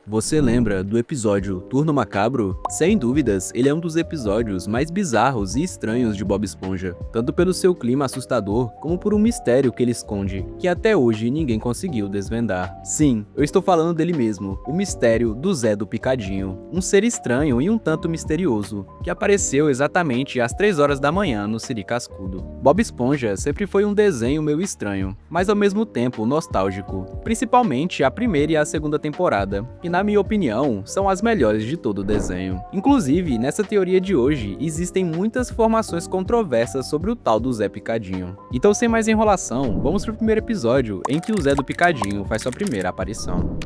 Você lembra do episódio Turno Macabro? Sem dúvidas, ele é um dos episódios mais bizarros e estranhos de Bob Esponja, tanto pelo seu clima assustador, como por um mistério que ele esconde, que até hoje ninguém conseguiu desvendar. Sim, eu estou falando dele mesmo, o mistério do Zé do Picadinho, um ser estranho e um tanto misterioso, que apareceu exatamente às 3 horas da manhã no Siri Cascudo. Bob Esponja sempre foi um desenho meio estranho, mas ao mesmo tempo nostálgico, principalmente a primeira e a segunda temporada, que na minha opinião, são as melhores de todo o desenho. Inclusive, nessa teoria de hoje, existem muitas formações controversas sobre o tal do Zé Picadinho. Então, sem mais enrolação, vamos pro primeiro episódio em que o Zé do Picadinho faz sua primeira aparição.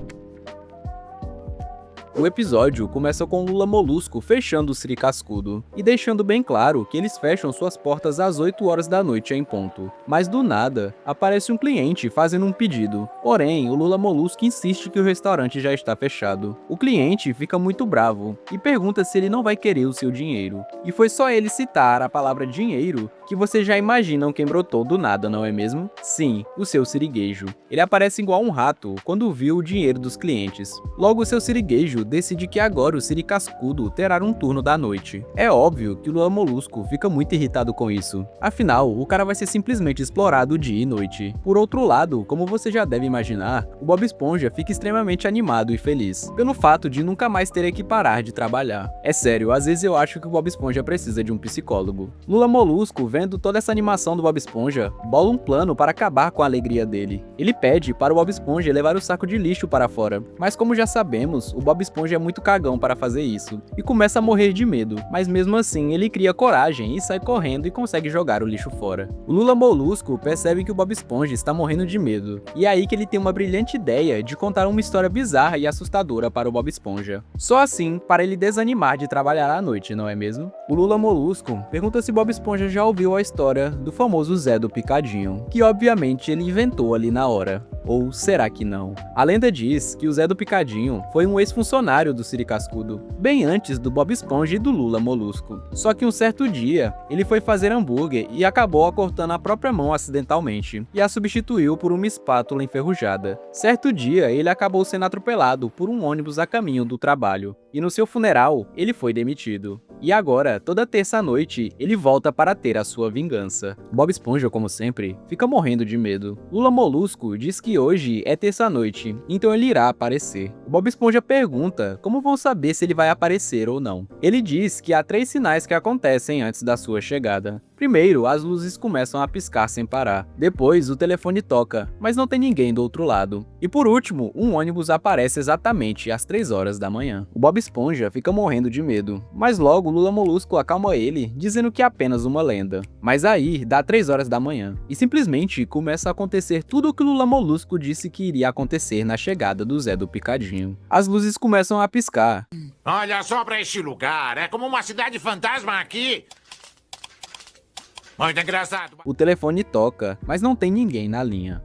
O episódio começa com Lula Molusco fechando o Siri Cascudo e deixando bem claro que eles fecham suas portas às 8 horas da noite em ponto. Mas do nada, aparece um cliente fazendo um pedido. Porém, o Lula Molusco insiste que o restaurante já está fechado. O cliente fica muito bravo e pergunta se ele não vai querer o seu dinheiro. E foi só ele citar a palavra dinheiro que vocês já imaginam quem brotou do nada, não é mesmo? Sim, o seu siriguejo. Ele aparece igual um rato quando viu o dinheiro dos clientes. Logo, o seu siriguejo decide que agora o Siri Cascudo terá um turno da noite. É óbvio que o Lula Molusco fica muito irritado com isso. Afinal, o cara vai ser simplesmente explorado dia e noite. Por outro lado, como você já deve imaginar, o Bob Esponja fica extremamente animado e feliz, pelo fato de nunca mais ter que parar de trabalhar. É sério, às vezes eu acho que o Bob Esponja precisa de um psicólogo. Lula Molusco, vendo toda essa animação do Bob Esponja, bola um plano para acabar com a alegria dele. Ele pede para o Bob Esponja levar o saco de lixo para fora, mas como já sabemos, o Bob Esponja é muito cagão para fazer isso, e começa a morrer de medo, mas mesmo assim ele cria coragem e sai correndo e consegue jogar o lixo fora. O Lula Molusco percebe que o Bob Esponja está morrendo de medo, e é aí que ele tem uma brilhante ideia de contar uma história bizarra e assustadora para o Bob Esponja. Só assim, para ele desanimar de trabalhar à noite, não é mesmo? O Lula Molusco pergunta se Bob Esponja já ouviu a história do famoso Zé do Picadinho, que obviamente ele inventou ali na hora. Ou será que não? A lenda diz que o Zé do Picadinho foi um ex-funcionário do Siri Cascudo, bem antes do Bob Esponja e do Lula Molusco. Só que um certo dia, ele foi fazer hambúrguer e acabou cortando a própria mão acidentalmente, e a substituiu por uma espátula enferrujada. Certo dia, ele acabou sendo atropelado por um ônibus a caminho do trabalho, e no seu funeral, ele foi demitido. E agora, toda terça-noite, ele volta para ter a sua vingança. Bob Esponja, como sempre, fica morrendo de medo. Lula Molusco diz que hoje é terça-noite, então ele irá aparecer. O Bob Esponja pergunta como vão saber se ele vai aparecer ou não. Ele diz que há 3 sinais que acontecem antes da sua chegada. Primeiro, as luzes começam a piscar sem parar. Depois, o telefone toca, mas não tem ninguém do outro lado. E por último, um ônibus aparece exatamente às 3 horas da manhã. O Bob Esponja fica morrendo de medo, mas logo o Lula Molusco acalma ele, dizendo que é apenas uma lenda. Mas aí, dá 3 horas da manhã, e simplesmente começa a acontecer tudo o que o Lula Molusco disse que iria acontecer na chegada do Zé do Picadinho. As luzes começam a piscar. Olha só pra este lugar, é como uma cidade fantasma aqui. Muito engraçado. O telefone toca, mas não tem ninguém na linha.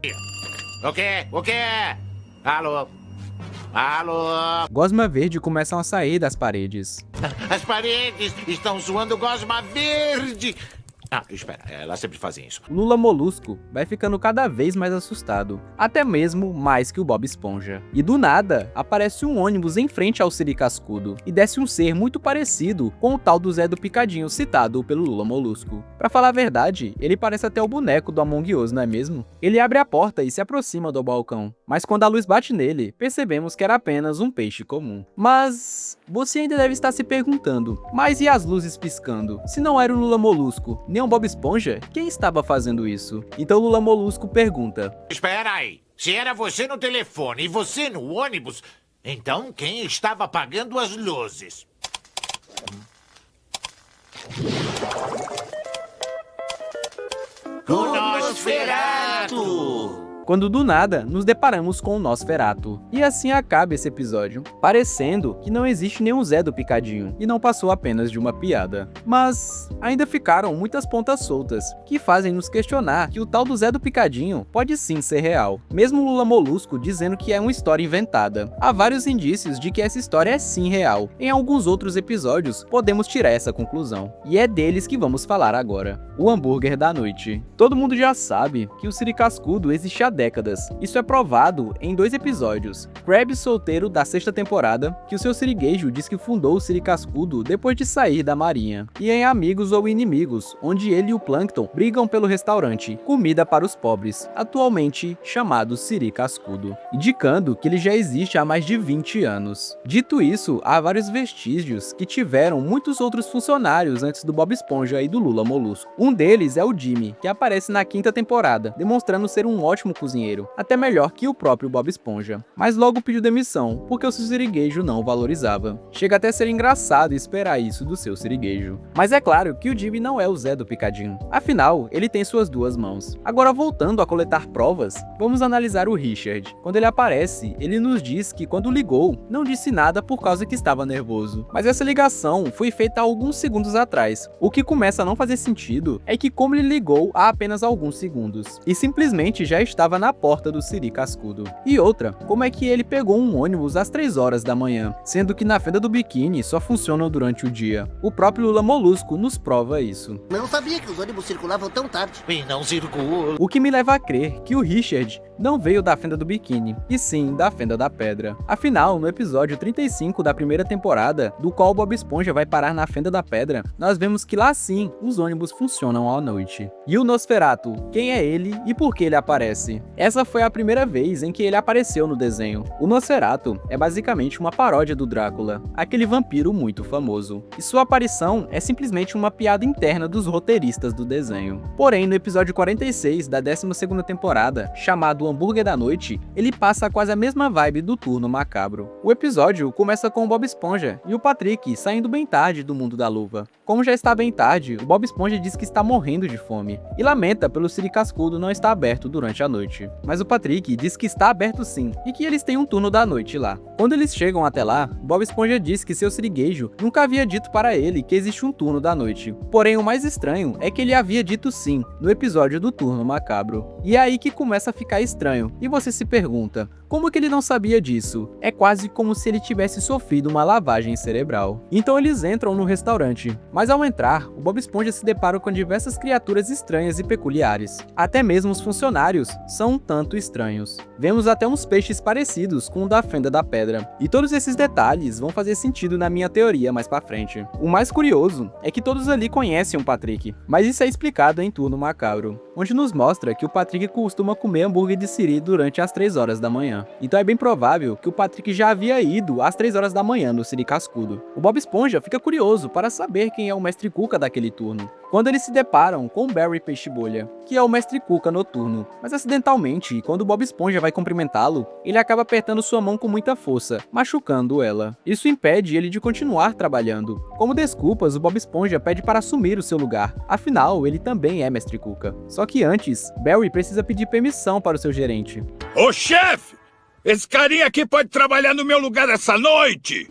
O quê? O quê? Alô? Alô? Gosma verde começam a sair das paredes. As paredes estão zoando gosma verde. Ah, espera, elas sempre fazem isso. Lula Molusco vai ficando cada vez mais assustado, até mesmo mais que o Bob Esponja. E do nada, aparece um ônibus em frente ao Siri Cascudo, e desce um ser muito parecido com o tal do Zé do Picadinho citado pelo Lula Molusco. Pra falar a verdade, ele parece até o boneco do Among Us, não é mesmo? Ele abre a porta e se aproxima do balcão, mas quando a luz bate nele, percebemos que era apenas um peixe comum. Mas você ainda deve estar se perguntando, mas e as luzes piscando? Se não era o Lula Molusco, nem o Bob Esponja, quem estava fazendo isso? Então Lula Molusco pergunta: Espera aí, se era você no telefone e você no ônibus, então quem estava apagando as luzes? O Nosferatu! Quando do nada, nos deparamos com o Nosferatu. E assim acaba esse episódio, parecendo que não existe nenhum Zé do Picadinho, e não passou apenas de uma piada. Mas ainda ficaram muitas pontas soltas, que fazem nos questionar que o tal do Zé do Picadinho pode sim ser real, mesmo Lula Molusco dizendo que é uma história inventada. Há vários indícios de que essa história é sim real. Em alguns outros episódios, podemos tirar essa conclusão. E é deles que vamos falar agora. O hambúrguer da noite. Todo mundo já sabe que o Siri Cascudo existe há décadas. Isso é provado em 2 episódios. Krabs solteiro da 6ª temporada, que o seu siriguejo diz que fundou o Siri Cascudo depois de sair da marinha. E em Amigos ou Inimigos, onde ele e o Plankton brigam pelo restaurante Comida para os Pobres, atualmente chamado Siri Cascudo, indicando que ele já existe há mais de 20 anos. Dito isso, há vários vestígios que tiveram muitos outros funcionários antes do Bob Esponja e do Lula Molusco. Um deles é o Jimmy, que aparece na 5ª temporada, demonstrando ser um ótimo cozinheiro, até melhor que o próprio Bob Esponja. Mas logo pediu demissão, porque o seu siriguejo não o valorizava. Chega até a ser engraçado esperar isso do seu siriguejo. Mas é claro que o Jimmy não é o Zé do Picadinho. Afinal, ele tem suas 2 mãos. Agora, voltando a coletar provas, vamos analisar o Richard. Quando ele aparece, ele nos diz que quando ligou, não disse nada por causa que estava nervoso. Mas essa ligação foi feita há alguns segundos atrás. O que começa a não fazer sentido é que como ele ligou há apenas alguns segundos, e simplesmente já estava na porta do Siri Cascudo. E outra, como é que ele pegou um ônibus às 3 horas da manhã, sendo que na fenda do biquíni só funcionam durante o dia? O próprio Lula Molusco nos prova isso. Não sabia que os ônibus circulavam tão tarde. E não circula. O que me leva a crer que o Richard não veio da fenda do biquíni, e sim da fenda da pedra. Afinal, no episódio 35 da 1ª temporada, do qual Bob Esponja vai parar na fenda da pedra, nós vemos que lá sim, os ônibus funcionam à noite. E o Nosferatu, quem é ele e por que ele aparece? Essa foi a primeira vez em que ele apareceu no desenho. O Nosferatu é basicamente uma paródia do Drácula, aquele vampiro muito famoso. E sua aparição é simplesmente uma piada interna dos roteiristas do desenho. Porém, no episódio 46 da 12ª temporada, chamado Hambúrguer da Noite, ele passa quase a mesma vibe do Turno Macabro. O episódio começa com o Bob Esponja e o Patrick saindo bem tarde do mundo da luva. Como já está bem tarde, o Bob Esponja diz que está morrendo de fome e lamenta pelo Siri Cascudo não estar aberto durante a noite. Mas o Patrick diz que está aberto sim e que eles têm um turno da noite lá. Quando eles chegam até lá, Bob Esponja diz que seu siriguejo nunca havia dito para ele que existe um turno da noite. Porém, o mais estranho é que ele havia dito sim no episódio do Turno Macabro. E é aí que começa a ficar estranho, e você se pergunta, como que ele não sabia disso? É quase como se ele tivesse sofrido uma lavagem cerebral. Então eles entram no restaurante, mas ao entrar, o Bob Esponja se depara com diversas criaturas estranhas e peculiares. Até mesmo os funcionários são um tanto estranhos. Vemos até uns peixes parecidos com o da fenda da pedra. E todos esses detalhes vão fazer sentido na minha teoria mais pra frente. O mais curioso é que todos ali conhecem o Patrick, mas isso é explicado em Turno Macabro, onde nos mostra que o Patrick costuma comer hambúrguer de Siri durante as 3 horas da manhã. Então é bem provável que o Patrick já havia ido às 3 horas da manhã no Siri Cascudo. O Bob Esponja fica curioso para saber quem é o Mestre Cuca daquele turno, quando eles se deparam com Barry Peixe-Bolha, que é o Mestre Cuca noturno. Mas acidentalmente, quando o Bob Esponja vai cumprimentá-lo, ele acaba apertando sua mão com muita força, machucando ela. Isso impede ele de continuar trabalhando. Como desculpas, o Bob Esponja pede para assumir o seu lugar, afinal, ele também é Mestre Cuca. Só que antes, Barry precisa pedir permissão para o seu gerente. Ô chefe! Esse carinha aqui pode trabalhar no meu lugar essa noite!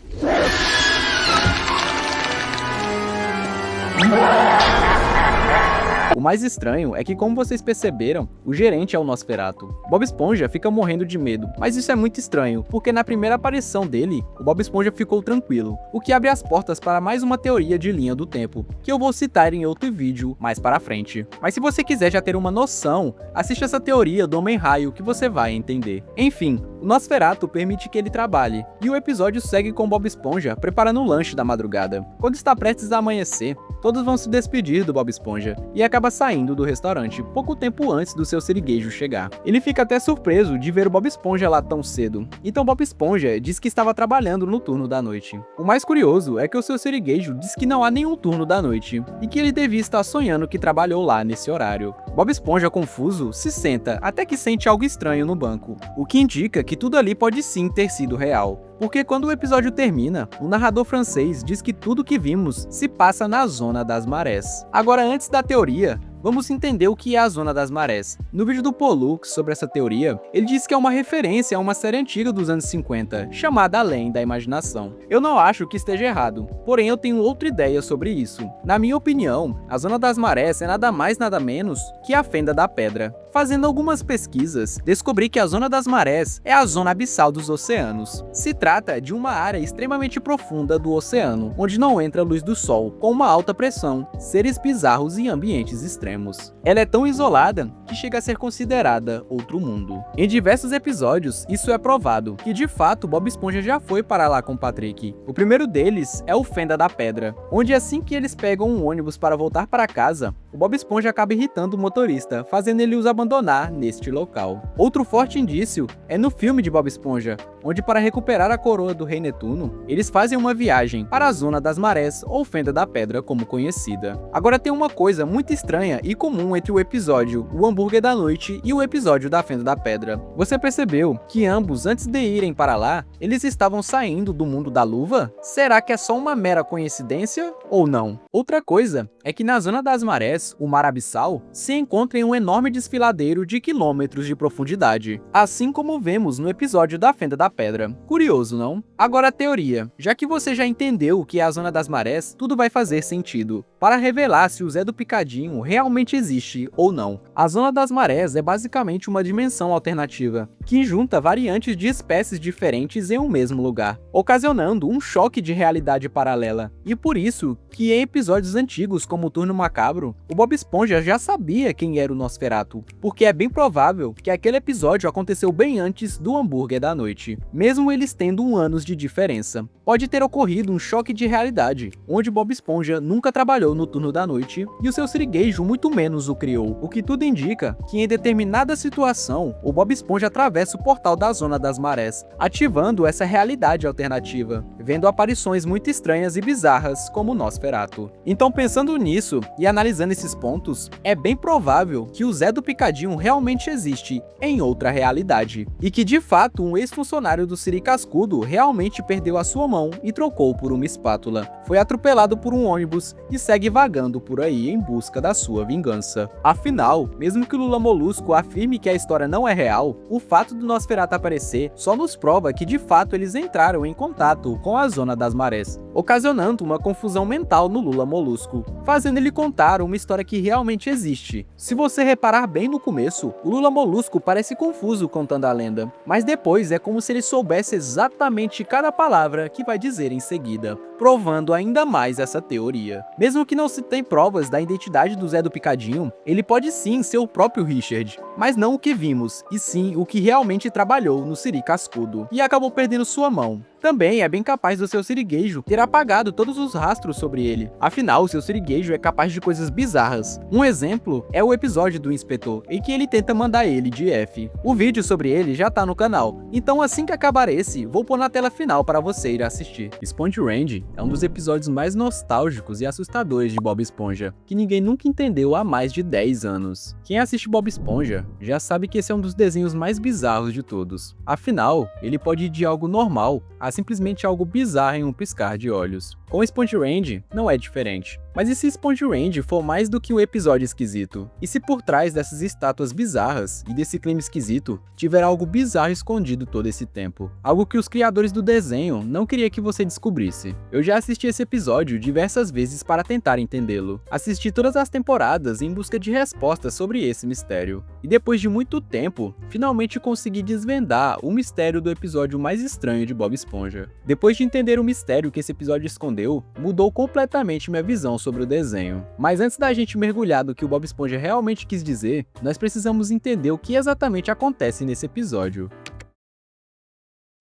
O mais estranho é que, como vocês perceberam, o gerente é o Nosferatu. Bob Esponja fica morrendo de medo, mas isso é muito estranho, porque na primeira aparição dele, o Bob Esponja ficou tranquilo, o que abre as portas para mais uma teoria de linha do tempo, que eu vou citar em outro vídeo mais para frente. Mas se você quiser já ter uma noção, assiste essa teoria do Homem-Raio que você vai entender. Enfim, o Nosferatu permite que ele trabalhe, e o episódio segue com Bob Esponja preparando o lanche da madrugada. Quando está prestes a amanhecer, todos vão se despedir do Bob Esponja, e acaba saindo do restaurante pouco tempo antes do seu siriguejo chegar. Ele fica até surpreso de ver o Bob Esponja lá tão cedo, então Bob Esponja diz que estava trabalhando no turno da noite. O mais curioso é que o seu siriguejo diz que não há nenhum turno da noite, e que ele devia estar sonhando que trabalhou lá nesse horário. Bob Esponja, confuso, se senta até que sente algo estranho no banco, o que indica que tudo ali pode sim ter sido real. Porque quando o episódio termina, o narrador francês diz que tudo que vimos se passa na Zona das Marés. Agora, antes da teoria, vamos entender o que é a Zona das Marés. No vídeo do Pollux sobre essa teoria, ele diz que é uma referência a uma série antiga dos anos 50, chamada Além da Imaginação. Eu não acho que esteja errado, porém eu tenho outra ideia sobre isso. Na minha opinião, a Zona das Marés é nada mais nada menos que a Fenda da Pedra. Fazendo algumas pesquisas, descobri que a Zona das Marés é a zona abissal dos oceanos. Se trata de uma área extremamente profunda do oceano, onde não entra a luz do sol, com uma alta pressão, seres bizarros e ambientes extremos. Ela é tão isolada que chega a ser considerada outro mundo. Em diversos episódios, isso é provado, que de fato Bob Esponja já foi para lá com Patrick. O primeiro deles é o Fenda da Pedra, onde assim que eles pegam um ônibus para voltar para casa, o Bob Esponja acaba irritando o motorista, fazendo ele os abandonar neste local. Outro forte indício é no filme de Bob Esponja, onde para recuperar a coroa do Rei Netuno, eles fazem uma viagem para a Zona das Marés ou Fenda da Pedra como conhecida. Agora tem uma coisa muito estranha e comum entre o episódio O Hambúrguer da Noite e o episódio da Fenda da Pedra. Você percebeu que ambos, antes de irem para lá, eles estavam saindo do mundo da luva? Será que é só uma mera coincidência ou não? Outra coisa é que na Zona das Marés, o mar abissal, se encontra em um enorme desfiladeiro de quilômetros de profundidade, assim como vemos no episódio da Fenda da Pedra. Curioso, não? Agora a teoria. Já que você já entendeu o que é a Zona das Marés, tudo vai fazer sentido. Para revelar se o Zé do Picadinho realmente existe ou não. A Zona das Marés é basicamente uma dimensão alternativa, que junta variantes de espécies diferentes em um mesmo lugar, ocasionando um choque de realidade paralela. E por isso que em episódios antigos como o Turno Macabro, o Bob Esponja já sabia quem era o Nosferatu, porque é bem provável que aquele episódio aconteceu bem antes do Hambúrguer da Noite, mesmo eles tendo anos de diferença. Pode ter ocorrido um choque de realidade, onde Bob Esponja nunca trabalhou no Turno da Noite e o seu sirigueijo muito menos o criou, o que tudo indica que em determinada situação, o Bob Esponja atravessa o portal da Zona das Marés, ativando essa realidade alternativa, vendo aparições muito estranhas e bizarras como Nosferatu. Então pensando nisso e analisando esses pontos, é bem provável que o Zé do Picadinho realmente existe em outra realidade, e que de fato um ex-funcionário do Siri Cascudo realmente perdeu a sua mão e trocou por uma espátula, foi atropelado por um ônibus e segue vagando por aí em busca da sua vingança. Afinal, mesmo que o Lula Molusco afirme que a história não é real, o fato do Nosferatu aparecer só nos prova que de fato eles entraram em contato com a Zona das Marés, ocasionando uma confusão mental no Lula Molusco, fazendo ele contar uma história que realmente existe. Se você reparar bem no começo, o Lula Molusco parece confuso contando a lenda, mas depois é como se ele soubesse exatamente cada palavra que vai dizer em seguida, provando ainda mais essa teoria. Mesmo que não se tem provas da identidade do Zé do Picadinho, ele pode sim ser o próprio Richard, mas não o que vimos, e sim o que realmente trabalhou no Siri Cascudo, e acabou perdendo sua mão. Também é bem capaz do seu sirigueijo ter apagado todos os rastros sobre ele, afinal o seu sirigueijo é capaz de coisas bizarras. Um exemplo é o episódio do Inspetor, em que ele tenta mandar ele de F. O vídeo sobre ele já tá no canal, então assim que acabar esse, vou pôr na tela final para você ir assistir. Sponge Randy é um dos episódios mais nostálgicos e assustadores de Bob Esponja, que ninguém nunca entendeu há mais de 10 anos. Quem assiste Bob Esponja já sabe que esse é um dos desenhos mais bizarros de todos. Afinal, ele pode ir de algo normal a simplesmente algo bizarro em um piscar de olhos. Com Sponge Randy, não é diferente. Mas e se Sponge Randy for mais do que um episódio esquisito? E se por trás dessas estátuas bizarras e desse clima esquisito, tiver algo bizarro escondido todo esse tempo? Algo que os criadores do desenho não queriam que você descobrisse. Eu já assisti esse episódio diversas vezes para tentar entendê-lo. Assisti todas as temporadas em busca de respostas sobre esse mistério. E depois de muito tempo, finalmente consegui desvendar o mistério do episódio mais estranho de Bob Esponja. Depois de entender o mistério que esse episódio escondeu, mudou completamente minha visão sobre o desenho. Mas antes da gente mergulhar no que o Bob Esponja realmente quis dizer, nós precisamos entender o que exatamente acontece nesse episódio.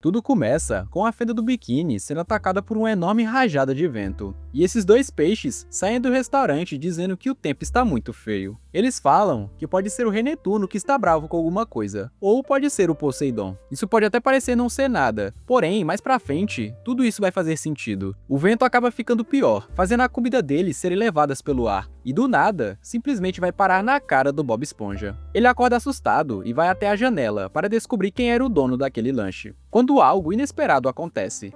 Tudo começa com a Fenda do Biquíni sendo atacada por uma enorme rajada de vento. E esses dois peixes saem do restaurante dizendo que o tempo está muito feio. Eles falam que pode ser o Rei Netuno que está bravo com alguma coisa, ou pode ser o Poseidon. Isso pode até parecer não ser nada, porém, mais pra frente, tudo isso vai fazer sentido. O vento acaba ficando pior, fazendo a comida deles serem levadas pelo ar, e do nada, simplesmente vai parar na cara do Bob Esponja. Ele acorda assustado e vai até a janela para descobrir quem era o dono daquele lanche, quando algo inesperado acontece.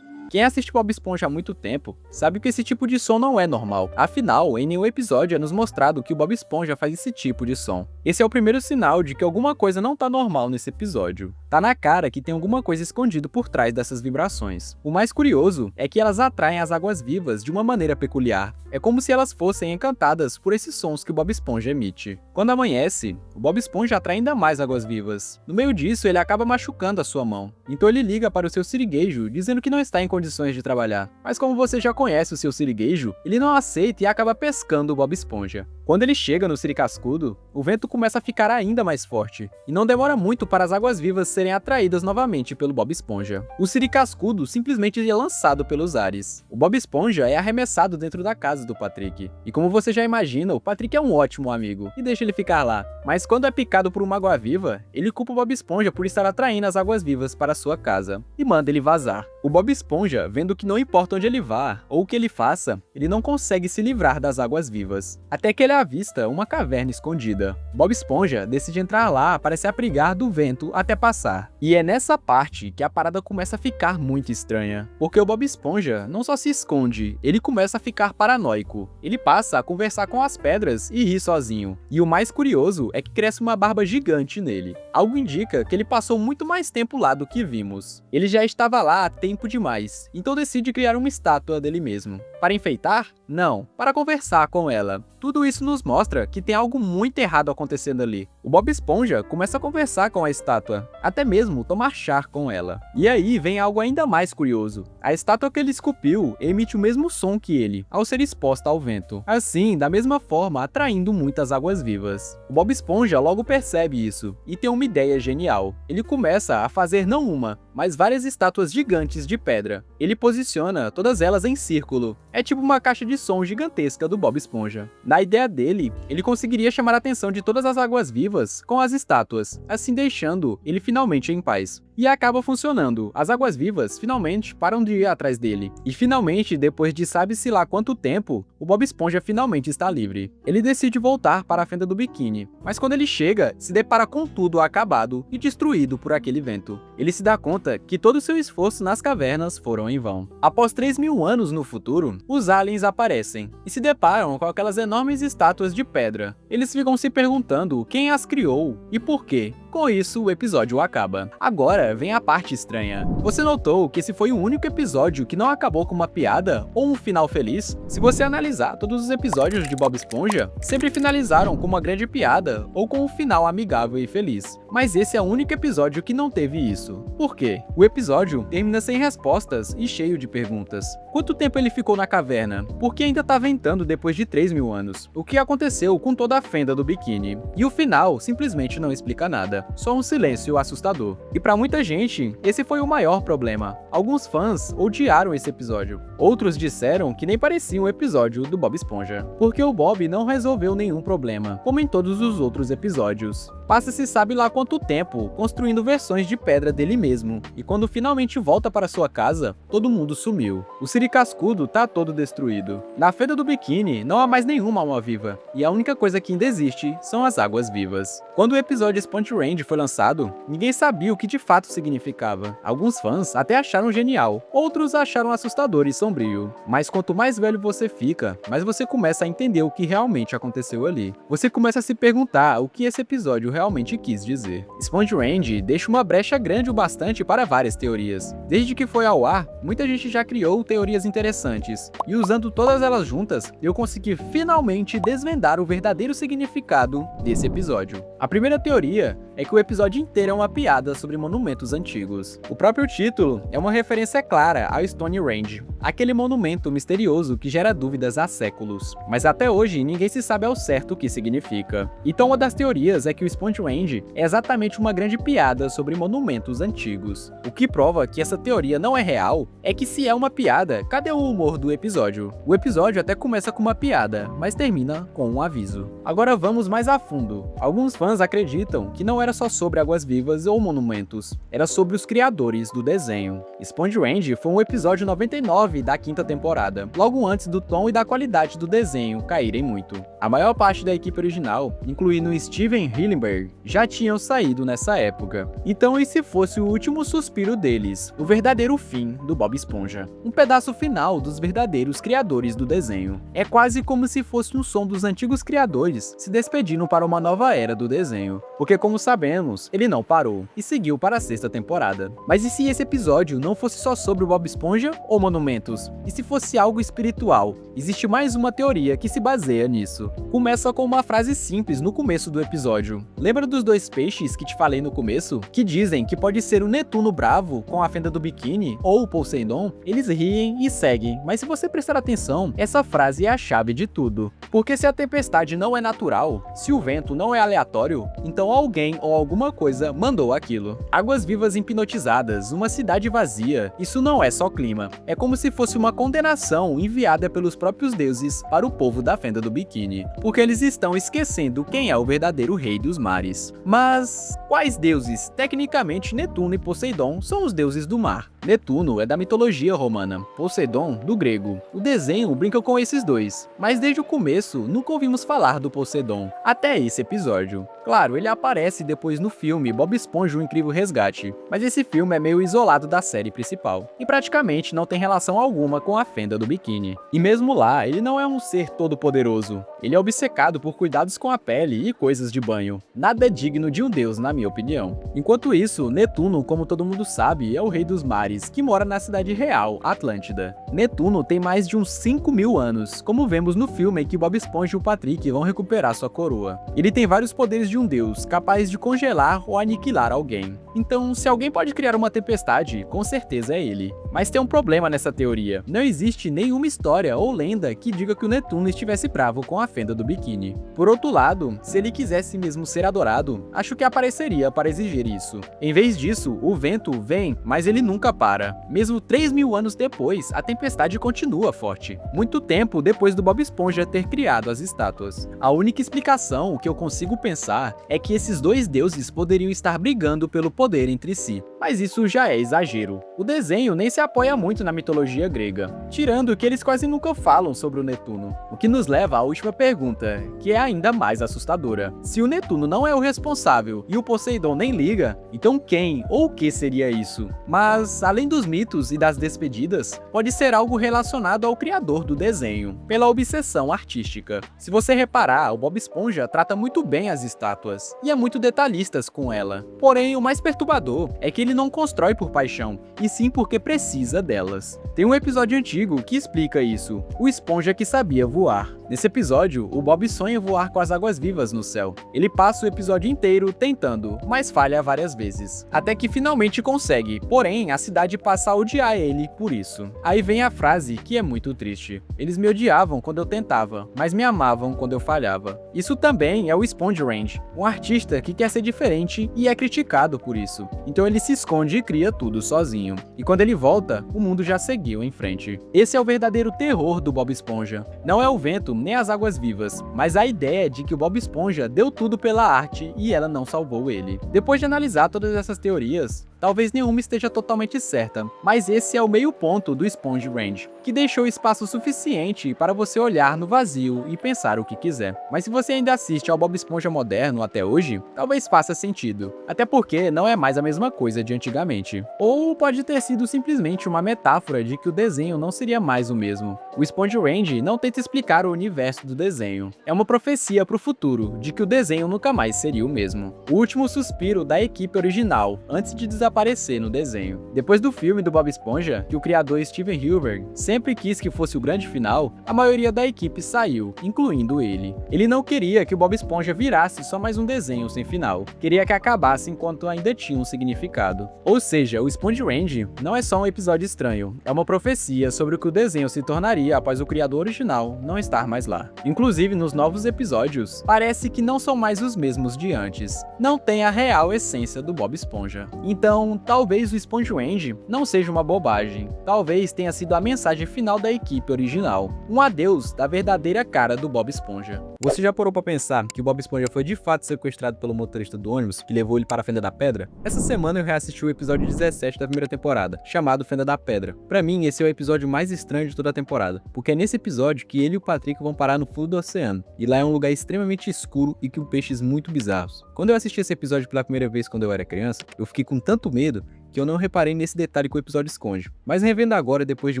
Quem assiste Bob Esponja há muito tempo sabe que esse tipo de som não é normal. Afinal, em nenhum episódio é nos mostrado que o Bob Esponja faz esse tipo de som. Esse é o primeiro sinal de que alguma coisa não tá normal nesse episódio. Tá na cara que tem alguma coisa escondido por trás dessas vibrações. O mais curioso é que elas atraem as águas-vivas de uma maneira peculiar. É como se elas fossem encantadas por esses sons que o Bob Esponja emite. Quando amanhece, o Bob Esponja atrai ainda mais águas-vivas. No meio disso, ele acaba machucando a sua mão. Então ele liga para o seu siriguejo, dizendo que não está em condições de trabalhar. Mas como você já conhece o seu siriguejo, ele não aceita e acaba pescando o Bob Esponja. Quando ele chega no Siricascudo, o vento começa a ficar ainda mais forte, e não demora muito para as águas-vivas serem atraídas novamente pelo Bob Esponja. O Siricascudo simplesmente é lançado pelos ares. O Bob Esponja é arremessado dentro da casa do Patrick. E como você já imagina, o Patrick é um ótimo amigo, e deixa ele ficar lá. Mas quando é picado por uma água-viva, ele culpa o Bob Esponja por estar atraindo as águas-vivas para sua casa, e manda ele vazar. O Bob Esponja, vendo que não importa onde ele vá, ou o que ele faça, ele não consegue se livrar das águas-vivas. Até que ele avista uma caverna escondida. Bob Esponja decide entrar lá para se abrigar do vento até passar. E é nessa parte que a parada começa a ficar muito estranha, porque o Bob Esponja não só se esconde, ele começa a ficar paranoico. Ele passa a conversar com as pedras e rir sozinho. E o mais curioso é que cresce uma barba gigante nele. Algo indica que ele passou muito mais tempo lá do que vimos. Ele já estava lá há tempo demais, então decide criar uma estátua dele mesmo. Para enfeitar? Não, para conversar com ela. Tudo isso nos mostra que tem algo muito errado acontecendo ali. O Bob Esponja começa a conversar com a estátua, até mesmo tomar chá com ela. E aí vem algo ainda mais curioso. A estátua que ele esculpiu emite o mesmo som que ele, ao ser exposta ao vento. Assim, da mesma forma, atraindo muitas águas-vivas. O Bob Esponja logo percebe isso, e tem uma ideia genial. Ele começa a fazer não uma, mas várias estátuas gigantes de pedra. Ele posiciona todas elas em círculo. É tipo uma caixa de som gigantesca do Bob Esponja. Na ideia dele, ele conseguiria chamar a atenção de todas as águas-vivas com as estátuas, assim deixando ele finalmente em paz. E acaba funcionando. As águas-vivas finalmente param de ir atrás dele. E finalmente, depois de sabe-se lá quanto tempo, o Bob Esponja finalmente está livre. Ele decide voltar para a fenda do biquíni, mas quando ele chega, se depara com tudo acabado e destruído por aquele vento. Ele se dá conta que todo o seu esforço nas cavernas foram em vão. Após 3.000 anos no futuro, os aliens aparecem e se deparam com aquelas enormes estátuas de pedra. Eles ficam se perguntando quem as criou e por quê. Com isso, o episódio acaba. Agora vem a parte estranha. Você notou que esse foi o único episódio que não acabou com uma piada ou um final feliz? Se você analisar todos os episódios de Bob Esponja, sempre finalizaram com uma grande piada ou com um final amigável e feliz. Mas esse é o único episódio que não teve isso. Por quê? O episódio termina sem respostas e cheio de perguntas. Quanto tempo ele ficou na caverna? Por que ainda tá ventando depois de 3.000 anos? O que aconteceu com toda a fenda do biquíni? E o final simplesmente não explica nada. Só um silêncio assustador. E pra muita gente, esse foi o maior problema. Alguns fãs odiaram esse episódio. Outros disseram que nem parecia um episódio do Bob Esponja, porque o Bob não resolveu nenhum problema, como em todos os outros episódios. Passa-se sabe lá quanto tempo construindo versões de pedra dele mesmo, e quando finalmente volta para sua casa, todo mundo sumiu. O Siricascudo tá todo destruído. Na fenda do biquíni não há mais nenhuma alma viva, e a única coisa que ainda existe são as águas vivas. Quando o episódio Sponge Range foi lançado, ninguém sabia o que de fato significava. Alguns fãs até acharam genial, outros acharam assustador e sombrio. Mas quanto mais velho você fica, mais você começa a entender o que realmente aconteceu ali. Você começa a se perguntar o que esse episódio realmente quis dizer. Sponge Range deixa uma brecha grande o bastante para várias teorias. Desde que foi ao ar, muita gente já criou teorias interessantes, e usando todas elas juntas, eu consegui finalmente desvendar o verdadeiro significado desse episódio. A primeira teoria é que o episódio inteiro é uma piada sobre monumentos antigos. O próprio título é uma referência clara ao Stone Range, aquele monumento misterioso que gera dúvidas há séculos, mas até hoje ninguém se sabe ao certo o que significa. Então uma das teorias é que o Sponge Range é exatamente uma grande piada sobre monumentos antigos. O que prova que essa teoria não é real é que se é uma piada, cadê o humor do episódio? O episódio até começa com uma piada, mas termina com um aviso. Agora vamos mais a fundo. Alguns fãs acreditam que não era só sobre águas-vivas ou monumentos, era sobre os criadores do desenho. Sponge Range foi um episódio 99 chave da 5ª temporada, logo antes do tom e da qualidade do desenho caírem muito. A maior parte da equipe original, incluindo Steven Hillenburg, já tinham saído nessa época. Então e se fosse o último suspiro deles, o verdadeiro fim do Bob Esponja? Um pedaço final dos verdadeiros criadores do desenho. É quase como se fosse um som dos antigos criadores se despedindo para uma nova era do desenho, porque como sabemos, ele não parou e seguiu para a 6ª temporada. Mas e se esse episódio não fosse só sobre o Bob Esponja ou monumentos? E se fosse algo espiritual? Existe mais uma teoria que se baseia nisso. Começa com uma frase simples no começo do episódio. Lembra dos 2 peixes que te falei no começo? Que dizem que pode ser o Netuno bravo com a fenda do biquíni ou o Poseidon? Eles riem e seguem, mas se você prestar atenção, essa frase é a chave de tudo. Porque se a tempestade não é natural, se o vento não é aleatório, então alguém ou alguma coisa mandou aquilo. Águas vivas hipnotizadas, uma cidade vazia, isso não é só clima. É como se fosse uma condenação enviada pelos próprios deuses para o povo da fenda do biquíni, porque eles estão esquecendo quem é o verdadeiro rei dos mares. Mas quais deuses? Tecnicamente, Netuno e Poseidon são os deuses do mar. Netuno é da mitologia romana, Poseidon do grego. O desenho brinca com esses dois, mas desde o começo nunca ouvimos falar do Poseidon, até esse episódio. Claro, ele aparece depois no filme Bob Esponja: O Incrível Resgate, mas esse filme é meio isolado da série principal, e praticamente não tem relação alguma com a fenda do biquíni. E mesmo lá, ele não é um ser todo-poderoso, ele é obcecado por cuidados com a pele e coisas de banho. Nada digno de um deus, na minha opinião. Enquanto isso, Netuno, como todo mundo sabe, é o rei dos mares, que mora na cidade real, Atlântida. Netuno tem mais de uns 5.000 anos, como vemos no filme em que Bob Esponja e o Patrick vão recuperar sua coroa. Ele tem vários poderes de um deus, capaz de congelar ou aniquilar alguém. Então, se alguém pode criar uma tempestade, com certeza é ele. Mas tem um problema nessa teoria. Não existe nenhuma história ou lenda que diga que o Netuno estivesse bravo com a fenda do biquíni. Por outro lado, se ele quisesse mesmo ser adorado, acho que apareceria para exigir isso. Em vez disso, o vento vem, mas ele nunca para. Mesmo 3.000 anos depois, a tempestade continua forte. Muito tempo depois do Bob Esponja ter criado as estátuas. A única explicação que eu consigo pensar é que esses dois deuses poderiam estar brigando pelo poder entre si. Mas isso já é exagero. O desenho nem se apoia muito na mitologia grega, tirando que eles quase nunca falam sobre o Netuno. O que nos leva à última pergunta, que é ainda mais assustadora. Se o Netuno não é o responsável e o Poseidon nem liga, então quem ou o que seria isso? Mas, além dos mitos e das despedidas, pode ser algo relacionado ao criador do desenho, pela obsessão artística. Se você reparar, o Bob Esponja trata muito bem as estátuas, e é muito detalhista com ela. Porém, o mais perturbador é que ele não constrói por paixão, e sim porque precisa delas. Tem um episódio antigo que explica isso, o Esponja que sabia voar. Nesse episódio, o Bob sonha voar com as águas vivas no céu. Ele passa o episódio inteiro tentando, mas falha várias vezes. Até que finalmente consegue, porém a cidade passa a odiar ele por isso. Aí vem a frase que é muito triste. Eles me odiavam quando eu tentava, mas me amavam quando eu falhava. Isso também é o SpongeRange, um artista que quer ser diferente e é criticado por isso. Então ele se esconde e cria tudo sozinho. E quando ele volta, o mundo já seguiu em frente. Esse é o verdadeiro terror do Bob Esponja. Não é o vento nem as águas vivas, mas a ideia de que o Bob Esponja deu tudo pela arte e ela não salvou ele. Depois de analisar todas essas teorias, talvez nenhuma esteja totalmente certa, mas esse é o meio ponto do SpongeRange, que deixou espaço suficiente para você olhar no vazio e pensar o que quiser. Mas se você ainda assiste ao Bob Esponja moderno até hoje, talvez faça sentido, até porque não é mais a mesma coisa de antigamente. Ou pode ter sido simplesmente uma metáfora de que o desenho não seria mais o mesmo. O SpongeRange não tenta explicar o universo do desenho, é uma profecia para o futuro de que o desenho nunca mais seria o mesmo. O último suspiro da equipe original, antes de desaparecer no desenho. Depois do filme do Bob Esponja, que o criador Steven Hillenburg sempre quis que fosse o grande final, a maioria da equipe saiu, incluindo ele. Ele não queria que o Bob Esponja virasse só mais um desenho sem final, queria que acabasse enquanto ainda tinha um significado. Ou seja, o SpongeRange não é só um episódio estranho, é uma profecia sobre o que o desenho se tornaria após o criador original não estar mais lá. Inclusive, nos novos episódios, parece que não são mais os mesmos de antes. Não tem a real essência do Bob Esponja. Então, Então, talvez o SpongeWand não seja uma bobagem. Talvez tenha sido a mensagem final da equipe original. Um adeus da verdadeira cara do Bob Esponja. Você já parou pra pensar que o Bob Esponja foi de fato sequestrado pelo motorista do ônibus que levou ele para a Fenda da Pedra? Essa semana eu reassisti o episódio 17 da primeira temporada, chamado Fenda da Pedra. Pra mim, esse é o episódio mais estranho de toda a temporada, porque é nesse episódio que ele e o Patrick vão parar no fundo do oceano, e lá é um lugar extremamente escuro e com peixes muito bizarros. Quando eu assisti esse episódio pela primeira vez quando eu era criança, eu fiquei com tanto medo que eu não reparei nesse detalhe que o episódio esconde. Mas revendo agora, depois de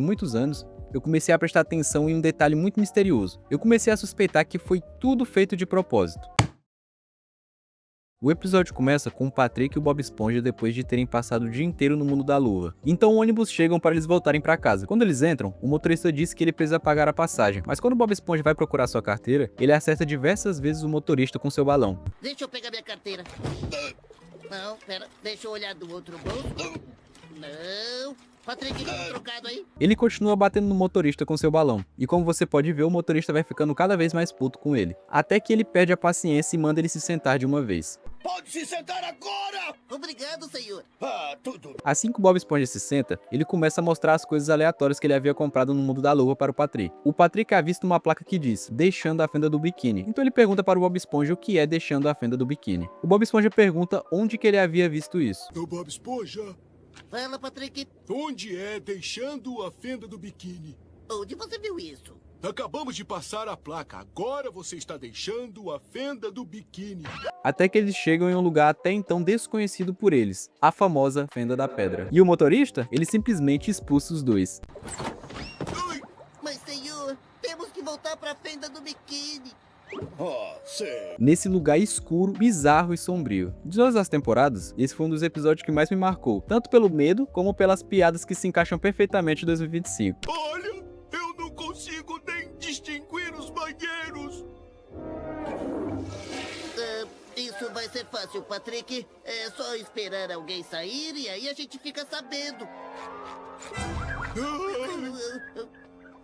muitos anos, eu comecei a prestar atenção em um detalhe muito misterioso. Eu comecei a suspeitar que foi tudo feito de propósito. O episódio começa com o Patrick e o Bob Esponja depois de terem passado o dia inteiro no mundo da lua. Então o ônibus chegam para eles voltarem para casa. Quando eles entram, o motorista diz que ele precisa pagar a passagem, mas quando o Bob Esponja vai procurar sua carteira, ele acerta diversas vezes o motorista com seu balão. Deixa eu pegar minha carteira. Não, pera, deixa eu olhar do outro bolso. Não. Patrick, trocado aí? Ele continua batendo no motorista com seu balão, e como você pode ver, o motorista vai ficando cada vez mais puto com ele, até que ele perde a paciência e manda ele se sentar de uma vez. Pode se sentar agora! Obrigado, senhor. Tudo. Assim que o Bob Esponja se senta, ele começa a mostrar as coisas aleatórias que ele havia comprado no mundo da lua para o Patrick. O Patrick avista uma placa que diz, deixando a fenda do biquíni. Então ele pergunta para o Bob Esponja o que é deixando a fenda do biquíni. O Bob Esponja pergunta onde que ele havia visto isso. Ô Bob Esponja, Fala, Patrick. onde é deixando a fenda do biquíni? Onde você viu isso? Acabamos de passar a placa, agora você está deixando a fenda do biquíni. Até que eles chegam em um lugar até então desconhecido por eles, a famosa Fenda da Pedra. E o motorista, ele simplesmente expulsa os dois. Mas, senhor, temos que voltar pra fenda do biquíni. Sei. Nesse lugar escuro, bizarro e sombrio. De todas as temporadas, esse foi um dos episódios que mais me marcou, tanto pelo medo como pelas piadas que se encaixam perfeitamente em 2025. Olha, eu não consigo nem distinguir os banheiros. Isso vai ser fácil, Patrick. É só esperar alguém sair e aí a gente fica sabendo.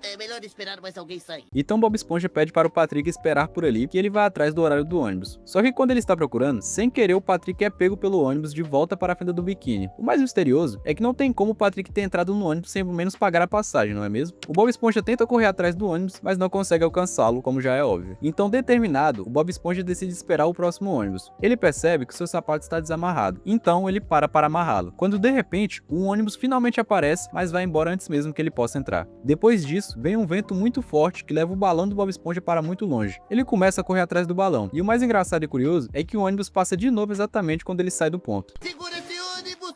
É melhor esperar mais alguém sair. Então Bob Esponja pede para o Patrick esperar por ali, que ele vai atrás do horário do ônibus. Só que quando ele está procurando, sem querer o Patrick é pego pelo ônibus de volta para a fenda do biquíni. O mais misterioso é que não tem como o Patrick ter entrado no ônibus sem ao menos pagar a passagem, não é mesmo? O Bob Esponja tenta correr atrás do ônibus, mas não consegue alcançá-lo, como já é óbvio. Então, determinado, o Bob Esponja decide esperar o próximo ônibus. Ele percebe que seu sapato está desamarrado, então ele para amarrá-lo. Quando de repente, um ônibus finalmente aparece, mas vai embora antes mesmo que ele possa entrar. Depois disso, vem um vento muito forte que leva o balão do Bob Esponja para muito longe. Ele começa a correr atrás do balão, e o mais engraçado e curioso é que o ônibus passa de novo exatamente quando ele sai do ponto. Segura esse ônibus!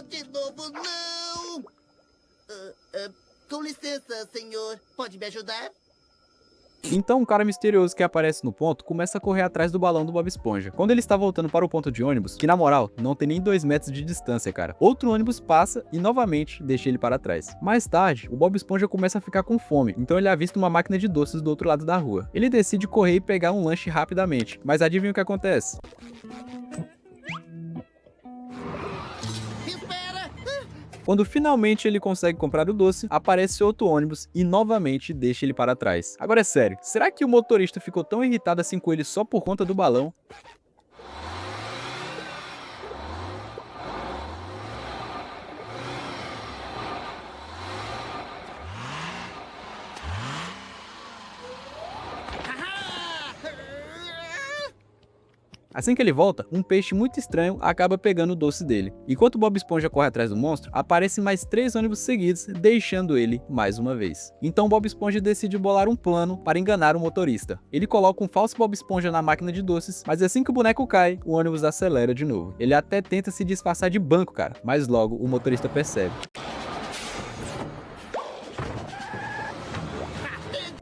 De novo, não! Com licença, senhor. Pode me ajudar? Então um cara misterioso que aparece no ponto começa a correr atrás do balão do Bob Esponja. Quando ele está voltando para o ponto de ônibus, que na moral, não tem nem 2 metros de distância, cara, outro ônibus passa e novamente deixa ele para trás. Mais tarde, o Bob Esponja começa a ficar com fome, então ele avista uma máquina de doces do outro lado da rua. Ele decide correr e pegar um lanche rapidamente, mas adivinha o que acontece? Quando finalmente ele consegue comprar o doce, aparece outro ônibus e novamente deixa ele para trás. Agora é sério, será que o motorista ficou tão irritado assim com ele só por conta do balão? Assim que ele volta, um peixe muito estranho acaba pegando o doce dele. Enquanto Bob Esponja corre atrás do monstro, aparecem mais 3 ônibus seguidos, deixando ele mais uma vez. Então Bob Esponja decide bolar um plano para enganar o motorista. Ele coloca um falso Bob Esponja na máquina de doces, mas assim que o boneco cai, o ônibus acelera de novo. Ele até tenta se disfarçar de banco, cara, mas logo o motorista percebe.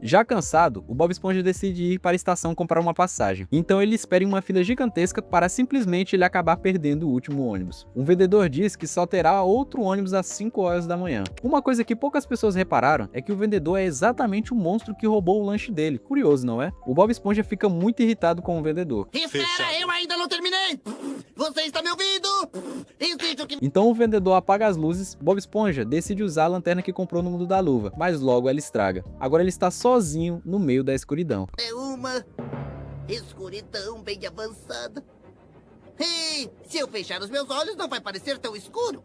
Já cansado, o Bob Esponja decide ir para a estação comprar uma passagem. Então ele espera em uma fila gigantesca para simplesmente ele acabar perdendo o último ônibus. Um vendedor diz que só terá outro ônibus às 5 horas da manhã. Uma coisa que poucas pessoas repararam é que o vendedor é exatamente o monstro que roubou o lanche dele. Curioso, não é? O Bob Esponja fica muito irritado com o vendedor. Espera, eu ainda não terminei! Você está me ouvindo? Insisto que... Então o vendedor apaga as luzes, Bob Esponja decide usar a lanterna que comprou no mundo da luva, mas logo ela estraga. Agora ele está sozinho no meio da escuridão. É uma escuridão bem avançada. Ei, se eu fechar os meus olhos, não vai parecer tão escuro.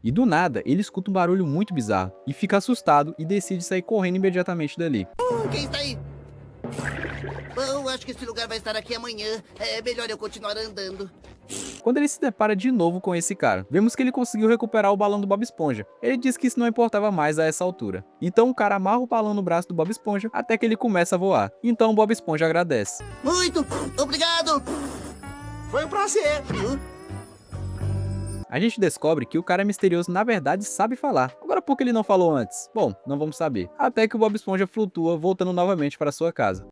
E do nada, ele escuta um barulho muito bizarro e fica assustado e decide sair correndo imediatamente dali. Quem está aí? Bom, acho que esse lugar vai estar aqui amanhã. É melhor eu continuar andando. Quando ele se depara de novo com esse cara, vemos que ele conseguiu recuperar o balão do Bob Esponja. Ele diz que isso não importava mais a essa altura. Então o cara amarra o balão no braço do Bob Esponja até que ele começa a voar. Então o Bob Esponja agradece. Muito obrigado. Foi um prazer. A gente descobre que o cara misterioso na verdade sabe falar. Agora por que ele não falou antes? Bom, não vamos saber. Até que o Bob Esponja flutua, voltando novamente para sua casa.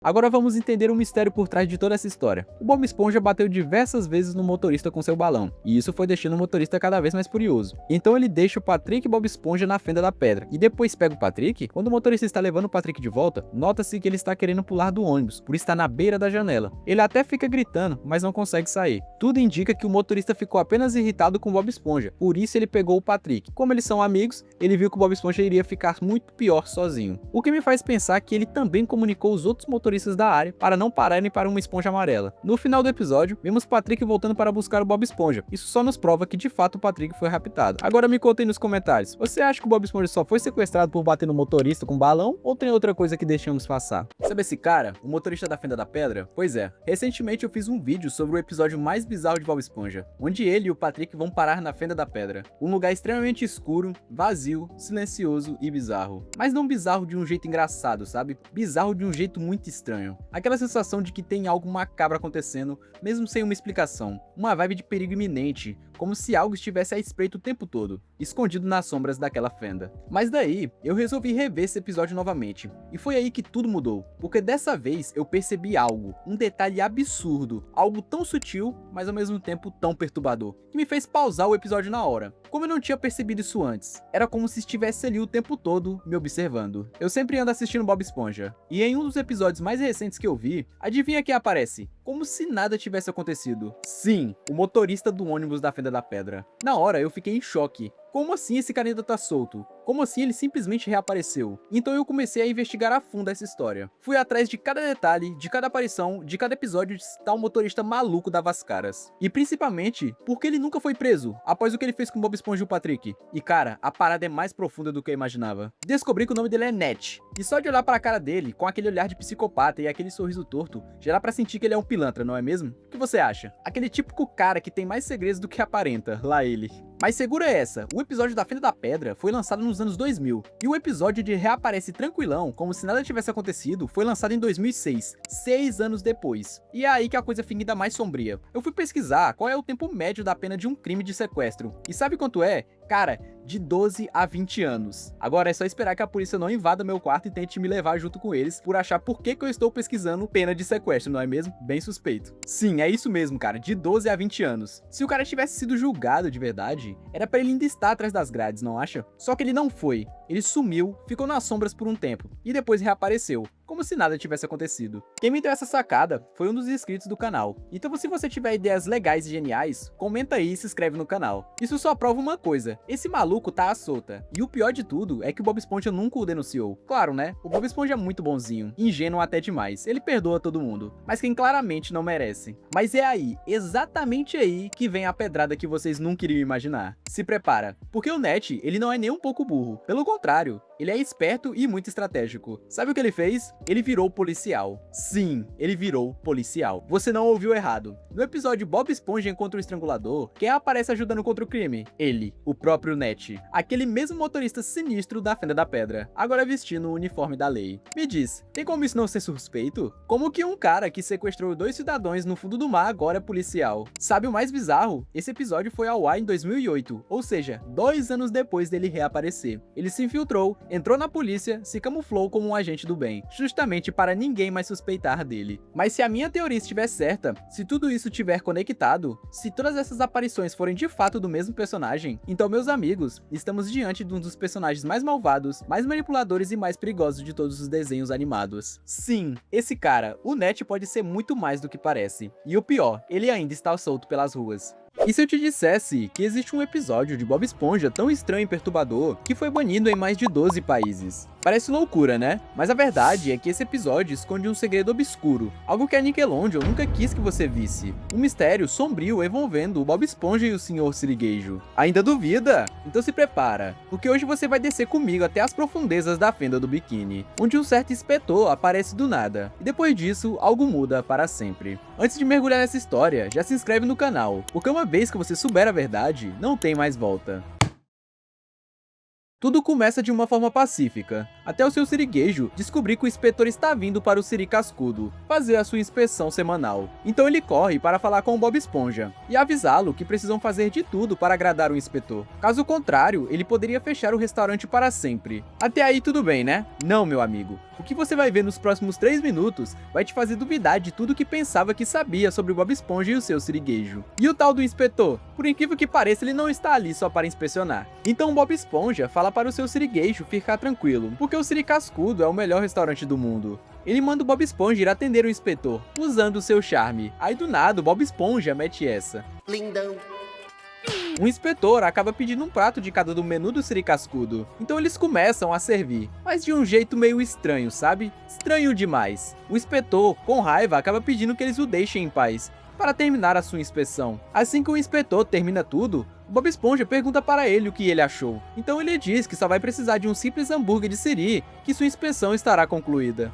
Agora vamos entender o mistério por trás de toda essa história. O Bob Esponja bateu diversas vezes no motorista com seu balão, e isso foi deixando o motorista cada vez mais furioso. Então ele deixa o Patrick e Bob Esponja na fenda da pedra, e depois pega o Patrick. Quando o motorista está levando o Patrick de volta, nota-se que ele está querendo pular do ônibus, por estar na beira da janela. Ele até fica gritando, mas não consegue sair. Tudo indica que o motorista ficou apenas irritado com o Bob Esponja, por isso ele pegou o Patrick. Como eles são amigos, ele viu que o Bob Esponja iria ficar muito pior sozinho. O que me faz pensar que ele também comunicou os outros motoristas da área para não pararem para uma esponja amarela. No final do episódio, vemos Patrick voltando para buscar o Bob Esponja. Isso só nos prova que de fato o Patrick foi raptado. Agora me contem nos comentários, você acha que o Bob Esponja só foi sequestrado por bater no motorista com balão ou tem outra coisa que deixamos passar? Sabe esse cara, o motorista da Fenda da Pedra? Pois é, recentemente eu fiz um vídeo sobre o episódio mais bizarro de Bob Esponja, onde ele e o Patrick vão parar na Fenda da Pedra, um lugar extremamente escuro, vazio, silencioso e bizarro. Mas não bizarro de um jeito engraçado, sabe? Bizarro de um jeito muito estranho. Aquela sensação de que tem algo macabro acontecendo, mesmo sem uma explicação. Uma vibe de perigo iminente, como se algo estivesse à espreita o tempo todo, escondido nas sombras daquela fenda. Mas daí, eu resolvi rever esse episódio novamente. E foi aí que tudo mudou, porque dessa vez eu percebi algo, um detalhe absurdo, algo tão sutil, mas ao mesmo tempo tão perturbador, que me fez pausar o episódio na hora. Como eu não tinha percebido isso antes, era como se estivesse ali o tempo todo, me observando. Eu sempre ando assistindo Bob Esponja, e em um dos episódios mais recentes que eu vi, adivinha quem aparece? Como se nada tivesse acontecido. Sim, o motorista do ônibus da Fenda da Pedra. Na hora eu fiquei em choque. Como assim esse cara ainda tá solto? Como assim ele simplesmente reapareceu? Então eu comecei a investigar a fundo essa história. Fui atrás de cada detalhe, de cada aparição, de cada episódio de tal motorista maluco dava as caras. E principalmente, porque ele nunca foi preso, após o que ele fez com o Bob Esponja e o Patrick. E cara, a parada é mais profunda do que eu imaginava. Descobri que o nome dele é Ned. E só de olhar pra cara dele, com aquele olhar de psicopata e aquele sorriso torto, já dá pra sentir que ele é um pilantra, não é mesmo? O que você acha? Aquele típico cara que tem mais segredos do que aparenta, lá ele. Mas segura essa, o episódio da Fenda da Pedra foi lançado nos anos 2000, e o episódio de Reaparece Tranquilão, como se nada tivesse acontecido, foi lançado em 2006, 6 anos depois. E é aí que a coisa fica ainda mais sombria. Eu fui pesquisar qual é o tempo médio da pena de um crime de sequestro, e sabe quanto é? Cara, de 12 a 20 anos. Agora é só esperar que a polícia não invada meu quarto e tente me levar junto com eles por achar por que eu estou pesquisando pena de sequestro, não é mesmo? Bem suspeito. Sim, é isso mesmo, cara, de 12 a 20 anos. Se o cara tivesse sido julgado de verdade, era pra ele ainda estar atrás das grades, não acha? Só que ele não foi. Ele sumiu, ficou nas sombras por um tempo, e depois reapareceu, como se nada tivesse acontecido. Quem me deu essa sacada foi um dos inscritos do canal. Então se você tiver ideias legais e geniais, comenta aí e se inscreve no canal. Isso só prova uma coisa, esse maluco tá à solta. E o pior de tudo é que o Bob Esponja nunca o denunciou. Claro, né? O Bob Esponja é muito bonzinho, ingênuo até demais, ele perdoa todo mundo, mas quem claramente não merece. Mas é aí, exatamente aí, que vem a pedrada que vocês nunca iriam imaginar. Se prepara, porque o Ned, ele não é nem um pouco burro, pelo contrário, ele é esperto e muito estratégico. Sabe o que ele fez? Ele virou policial. Sim, ele virou policial. Você não ouviu errado. No episódio Bob Esponja encontra o Estrangulador, quem aparece ajudando contra o crime? Ele, o próprio Ned. Aquele mesmo motorista sinistro da Fenda da Pedra, agora vestindo o uniforme da lei. Me diz, tem como isso não ser suspeito? Como que um cara que sequestrou 2 cidadãos no fundo do mar agora é policial? Sabe o mais bizarro? Esse episódio foi ao ar em 2008, ou seja, 2 anos depois dele reaparecer. Ele se infiltrou, entrou na polícia, se camuflou como um agente do bem, justamente para ninguém mais suspeitar dele. Mas se a minha teoria estiver certa, se tudo isso estiver conectado, se todas essas aparições forem de fato do mesmo personagem, então meus amigos, estamos diante de um dos personagens mais malvados, mais manipuladores e mais perigosos de todos os desenhos animados. Sim, esse cara, o Ned, pode ser muito mais do que parece. E o pior, ele ainda está solto pelas ruas. E se eu te dissesse que existe um episódio de Bob Esponja tão estranho e perturbador que foi banido em mais de 12 países? Parece loucura, né? Mas a verdade é que esse episódio esconde um segredo obscuro, algo que a Nickelodeon nunca quis que você visse. Um mistério sombrio envolvendo o Bob Esponja e o Sr. Sirigueijo. Ainda duvida? Então se prepara, porque hoje você vai descer comigo até as profundezas da fenda do biquíni, onde um certo inspetor aparece do nada, e depois disso, algo muda para sempre. Antes de mergulhar nessa história, já se inscreve no canal, porque uma vez que você souber a verdade, não tem mais volta. Tudo começa de uma forma pacífica, até o seu Sirigueijo descobrir que o inspetor está vindo para o Siri Cascudo fazer a sua inspeção semanal. Então ele corre para falar com o Bob Esponja e avisá-lo que precisam fazer de tudo para agradar o inspetor. Caso contrário, ele poderia fechar o restaurante para sempre. Até aí tudo bem, né? Não, meu amigo. O que você vai ver nos próximos 3 minutos vai te fazer duvidar de tudo que pensava que sabia sobre o Bob Esponja e o seu Sirigueijo. E o tal do inspetor? Por incrível que pareça, ele não está ali só para inspecionar. Então o Bob Esponja fala para o seu Sirigueijo ficar tranquilo, porque o Siri Cascudo é o melhor restaurante do mundo. Ele manda o Bob Esponja ir atender o inspetor, usando o seu charme. Aí do nada o Bob Esponja mete essa. Lindão. O inspetor acaba pedindo um prato de cada do menu do Siri Cascudo, então eles começam a servir, mas de um jeito meio estranho, sabe? Estranho demais. O inspetor, com raiva, acaba pedindo que eles o deixem em paz, para terminar a sua inspeção. Assim que o inspetor termina tudo, Bob Esponja pergunta para ele o que ele achou. Então ele diz que só vai precisar de um simples hambúrguer de Siri, que sua inspeção estará concluída.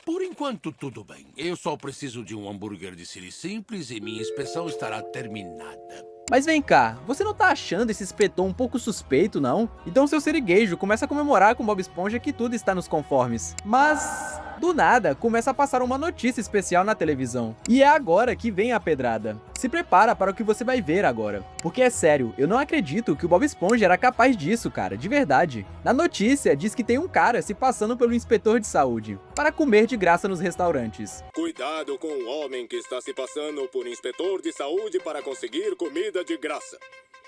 Por enquanto, tudo bem. Eu só preciso de um hambúrguer de Siri simples e minha inspeção estará terminada. Mas vem cá, você não tá achando esse inspetor um pouco suspeito, não? Então seu Sirigueijo começa a comemorar com Bob Esponja que tudo está nos conformes. Mas, do nada, começa a passar uma notícia especial na televisão. E é agora que vem a pedrada. Se prepara para o que você vai ver agora. Porque é sério, eu não acredito que o Bob Esponja era capaz disso, cara, de verdade. Na notícia, diz que tem um cara se passando pelo inspetor de saúde, para comer de graça nos restaurantes. Cuidado com o homem que está se passando por inspetor de saúde para conseguir comida de graça.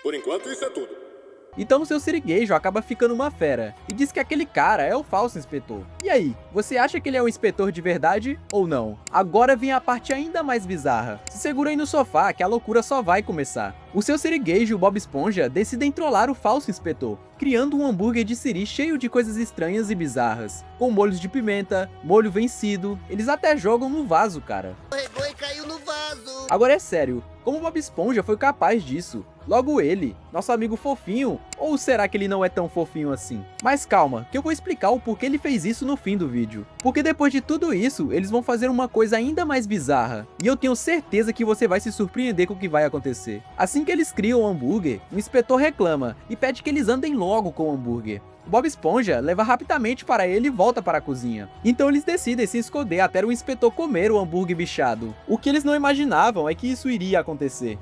Por enquanto, isso é tudo. Então o seu Sirigueijo acaba ficando uma fera, e diz que aquele cara é o falso inspetor. E aí, você acha que ele é um inspetor de verdade ou não? Agora vem a parte ainda mais bizarra. Se segura aí no sofá que a loucura só vai começar. O seu Sirigueijo e o Bob Esponja decidem trollar o falso inspetor, criando um hambúrguer de Siri cheio de coisas estranhas e bizarras, com molhos de pimenta, molho vencido, eles até jogam no vaso, cara. Escorregou e caiu no vaso. Agora é sério, como o Bob Esponja foi capaz disso? Logo ele, nosso amigo fofinho, ou será que ele não é tão fofinho assim? Mas calma, que eu vou explicar o porquê ele fez isso no fim do vídeo. Porque depois de tudo isso, eles vão fazer uma coisa ainda mais bizarra, e eu tenho certeza que você vai se surpreender com o que vai acontecer. Assim que eles criam o hambúrguer, o inspetor reclama e pede que eles andem logo com o hambúrguer. O Bob Esponja leva rapidamente para ele e volta para a cozinha. Então eles decidem se esconder até o inspetor comer o hambúrguer bichado. O que eles não imaginavam é que isso iria acontecer.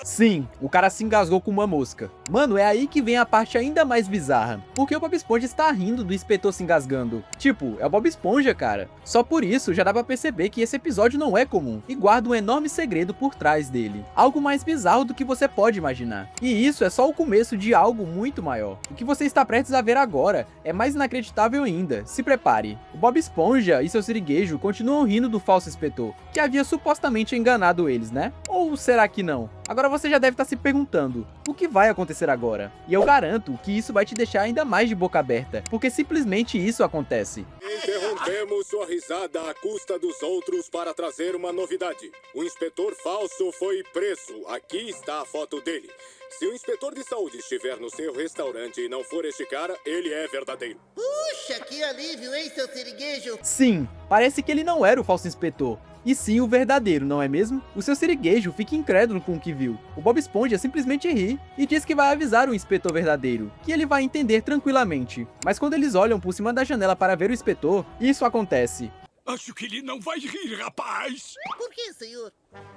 Sim, o cara se engasgou com uma mosca. Mano, é aí que vem a parte ainda mais bizarra. Porque o Bob Esponja está rindo do inspetor se engasgando. Tipo, é o Bob Esponja, cara. Só por isso já dá pra perceber que esse episódio não é comum. E guarda um enorme segredo por trás dele. Algo mais bizarro do que você pode imaginar. E isso é só o começo de algo muito maior. O que você está prestes a ver agora é mais inacreditável ainda. Se prepare. O Bob Esponja e seu Sirigueijo continuam rindo do falso inspetor, que havia supostamente enganado eles, né? Ou será que não? Agora você já deve estar se perguntando, o que vai acontecer agora? E eu garanto que isso vai te deixar ainda mais de boca aberta, porque simplesmente isso acontece. Interrompemos sua risada à custa dos outros para trazer uma novidade. O inspetor falso foi preso. Aqui está a foto dele. Se o inspetor de saúde estiver no seu restaurante e não for este cara, ele é verdadeiro. Puxa, que alívio, hein, seu Sirigueijo? Sim, parece que ele não era o falso inspetor, e sim o verdadeiro, não é mesmo? O seu Sirigueijo fica incrédulo com o que viu. O Bob Esponja simplesmente ri e diz que vai avisar o inspetor verdadeiro, que ele vai entender tranquilamente. Mas quando eles olham por cima da janela para ver o inspetor, isso acontece. Acho que ele não vai rir, rapaz. Por que, senhor?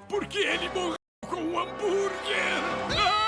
Porque ele morreu com um hambúrguer. Ah!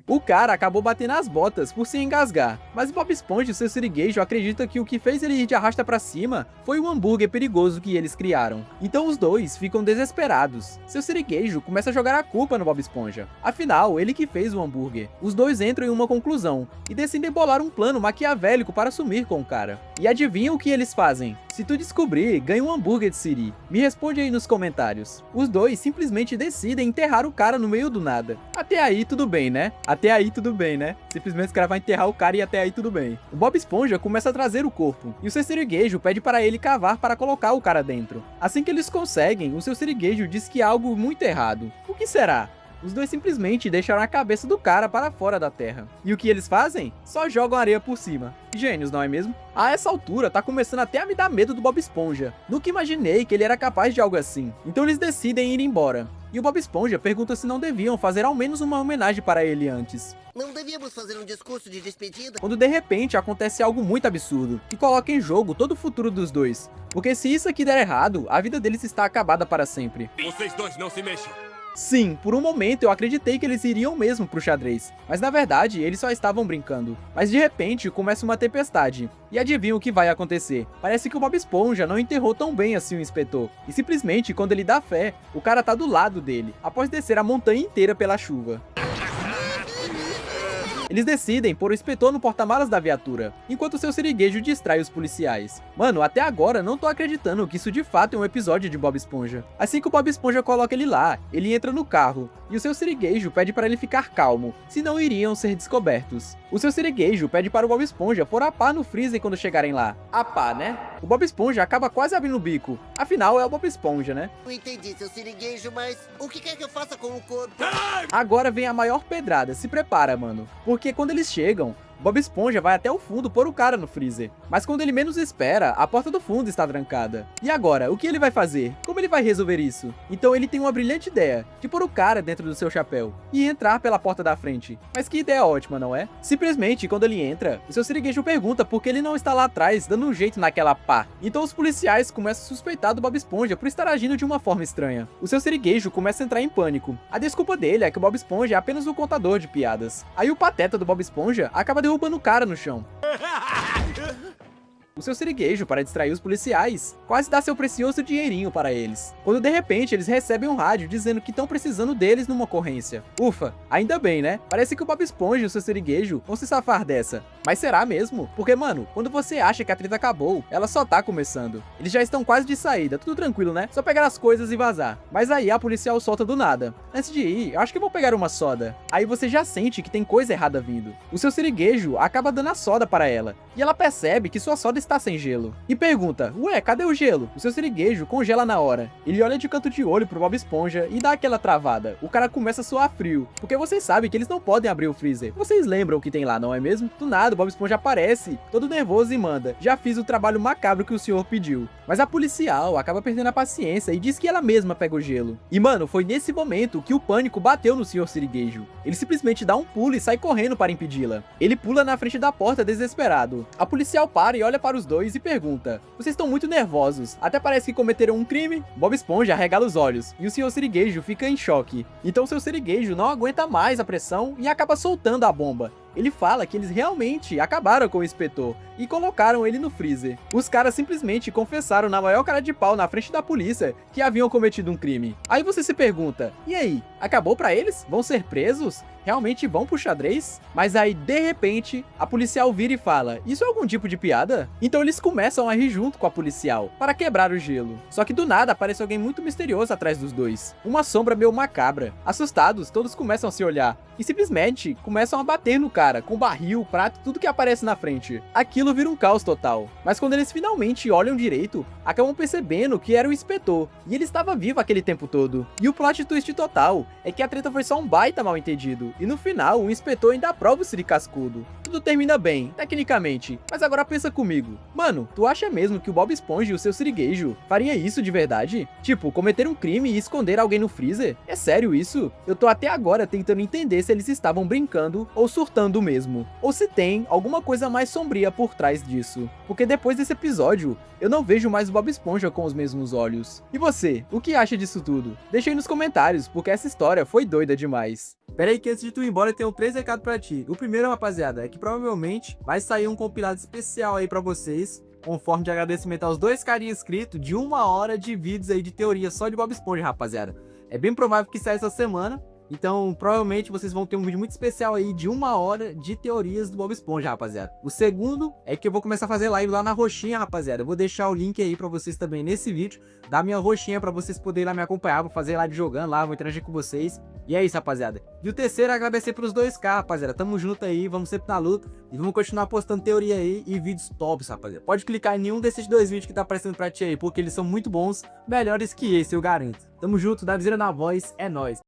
O cara acabou batendo as botas por se engasgar, mas Bob Esponja e seu Sirigueijo acreditam que o que fez ele ir de arrasta pra cima foi o hambúrguer perigoso que eles criaram. Então os dois ficam desesperados. Seu Sirigueijo começa a jogar a culpa no Bob Esponja. Afinal, ele que fez o hambúrguer. Os dois entram em uma conclusão e decidem bolar um plano maquiavélico para sumir com o cara. E adivinha o que eles fazem? Se tu descobrir, ganha um hambúrguer de siri. Me responde aí nos comentários. Os dois simplesmente decidem enterrar o cara no meio do nada. Até aí tudo bem, né? Até aí tudo bem, né? Simplesmente o cara vai enterrar o cara e até aí tudo bem. O Bob Esponja começa a trazer o corpo, e o seu siriguejo pede para ele cavar para colocar o cara dentro. Assim que eles conseguem, o seu siriguejo diz que há algo muito errado. O que será? Os dois simplesmente deixaram a cabeça do cara para fora da terra. E o que eles fazem? Só jogam areia por cima. Gênios, não é mesmo? A essa altura, tá começando até a me dar medo do Bob Esponja. Nunca imaginei que ele era capaz de algo assim. Então eles decidem ir embora. E o Bob Esponja pergunta se não deviam fazer ao menos uma homenagem para ele antes. Não devíamos fazer um discurso de despedida? Quando de repente acontece algo muito absurdo, que coloca em jogo todo o futuro dos dois. Porque se isso aqui der errado, a vida deles está acabada para sempre. Vocês dois não se mexam. Sim, por um momento eu acreditei que eles iriam mesmo pro xadrez, mas na verdade eles só estavam brincando. Mas de repente começa uma tempestade, e adivinha o que vai acontecer? Parece que o Bob Esponja não enterrou tão bem assim o inspetor, e simplesmente quando ele dá fé, o cara tá do lado dele, após descer a montanha inteira pela chuva. Eles decidem pôr o inspetor no porta-malas da viatura, enquanto seu siriguejo distrai os policiais. Mano, até agora não tô acreditando que isso de fato é um episódio de Bob Esponja. Assim que o Bob Esponja coloca ele lá, ele entra no carro, e o seu siriguejo pede para ele ficar calmo, senão iriam ser descobertos. O seu siriguejo pede para o Bob Esponja pôr a pá no freezer quando chegarem lá. A pá, né? O Bob Esponja acaba quase abrindo o bico, afinal é o Bob Esponja, né? Não entendi, seu siriguejo, mas o que quer que eu faça com o corpo? Agora vem a maior pedrada, se prepara, mano. Porque quando eles chegam, Bob Esponja vai até o fundo pôr o cara no freezer. Mas quando ele menos espera, a porta do fundo está trancada. E agora, o que ele vai fazer? Como ele vai resolver isso? Então ele tem uma brilhante ideia, de pôr o cara dentro do seu chapéu e entrar pela porta da frente. Mas que ideia ótima, não é? Simplesmente, quando ele entra, o seu siriguejo pergunta por que ele não está lá atrás, dando um jeito naquela pá. Então os policiais começam a suspeitar do Bob Esponja por estar agindo de uma forma estranha. O seu siriguejo começa a entrar em pânico. A desculpa dele é que o Bob Esponja é apenas um contador de piadas. Aí o pateta do Bob Esponja acaba derrubando o cara no chão. O seu siriguejo, para distrair os policiais, quase dá seu precioso dinheirinho para eles. Quando de repente eles recebem um rádio dizendo que estão precisando deles numa ocorrência. Ufa, ainda bem, né? Parece que o Bob Esponja e o seu siriguejo vão se safar dessa. Mas será mesmo? Porque, mano, quando você acha que a treta acabou, ela só tá começando. Eles já estão quase de saída, tudo tranquilo, né? Só pegar as coisas e vazar. Mas aí a policial solta do nada. Antes de ir, eu acho que vou pegar uma soda. Aí você já sente que tem coisa errada vindo. O seu siriguejo acaba dando a soda para ela. E ela percebe que sua soda está sem gelo. E pergunta, ué, cadê o gelo? O seu siriguejo congela na hora. Ele olha de canto de olho pro Bob Esponja e dá aquela travada. O cara começa a suar frio, porque vocês sabem que eles não podem abrir o freezer. Vocês lembram o que tem lá, não é mesmo? Do nada, o Bob Esponja aparece, todo nervoso e manda, já fiz o trabalho macabro que o senhor pediu. Mas a policial acaba perdendo a paciência e diz que ela mesma pega o gelo. E mano, foi nesse momento que o pânico bateu no senhor siriguejo. Ele simplesmente dá um pulo e sai correndo para impedi-la. Ele pula na frente da porta desesperado. A policial para e olha para os dois e pergunta, vocês estão muito nervosos, até parece que cometeram um crime? Bob Esponja arregala os olhos, e o senhor siriguejo fica em choque. Então o seu siriguejo não aguenta mais a pressão e acaba soltando a bomba. Ele fala que eles realmente acabaram com o inspetor e colocaram ele no freezer. Os caras simplesmente confessaram na maior cara de pau na frente da polícia que haviam cometido um crime. Aí você se pergunta, e aí, acabou pra eles? Vão ser presos? Realmente vão pro xadrez? Mas aí, de repente, a policial vira e fala, isso é algum tipo de piada? Então eles começam a rir junto com a policial, para quebrar o gelo. Só que do nada aparece alguém muito misterioso atrás dos dois. Uma sombra meio macabra. Assustados, todos começam a se olhar e simplesmente começam a bater no cara, com barril, prato, tudo que aparece na frente. Aquilo vira um caos total. Mas quando eles finalmente olham direito, acabam percebendo que era o inspetor, e ele estava vivo aquele tempo todo. E o plot twist total é que a treta foi só um baita mal entendido, e no final o inspetor ainda aprova o Siri Cascudo. Tudo termina bem, tecnicamente, mas agora pensa comigo. Mano, tu acha mesmo que o Bob Esponja e o seu siriguejo faria isso de verdade? Tipo, cometer um crime e esconder alguém no freezer? É sério isso? Eu tô até agora tentando entender se eles estavam brincando ou surtando mesmo, ou se tem alguma coisa mais sombria por trás disso. Porque depois desse episódio, eu não vejo mais o Bob Esponja com os mesmos olhos. E você, o que acha disso tudo? Deixa aí nos comentários, porque essa história foi doida demais. Pera aí que antes de tu ir embora eu tenho 3 recados pra ti. O primeiro, rapaziada, é que provavelmente vai sair um compilado especial aí pra vocês, com forma de agradecimento aos 2 carinhas inscritos, de 1 hora de vídeos aí de teoria só de Bob Esponja, rapaziada. É bem provável que saia essa semana, Então, provavelmente vocês vão ter um vídeo muito especial aí de 1 hora de teorias do Bob Esponja, rapaziada. O segundo é que eu vou começar a fazer live lá na roxinha, rapaziada. Eu vou deixar o link aí pra vocês também nesse vídeo, da minha roxinha, pra vocês poderem ir lá me acompanhar. Vou fazer live jogando lá, vou interagir com vocês. E é isso, rapaziada. E o terceiro é agradecer pros 2K, rapaziada. Tamo junto aí, vamos sempre na luta. E vamos continuar postando teoria aí e vídeos tops, rapaziada. Pode clicar em nenhum desses 2 vídeos que tá aparecendo pra ti aí, porque eles são muito bons, melhores que esse, eu garanto. Tamo junto, dá viseira na voz, é nóis.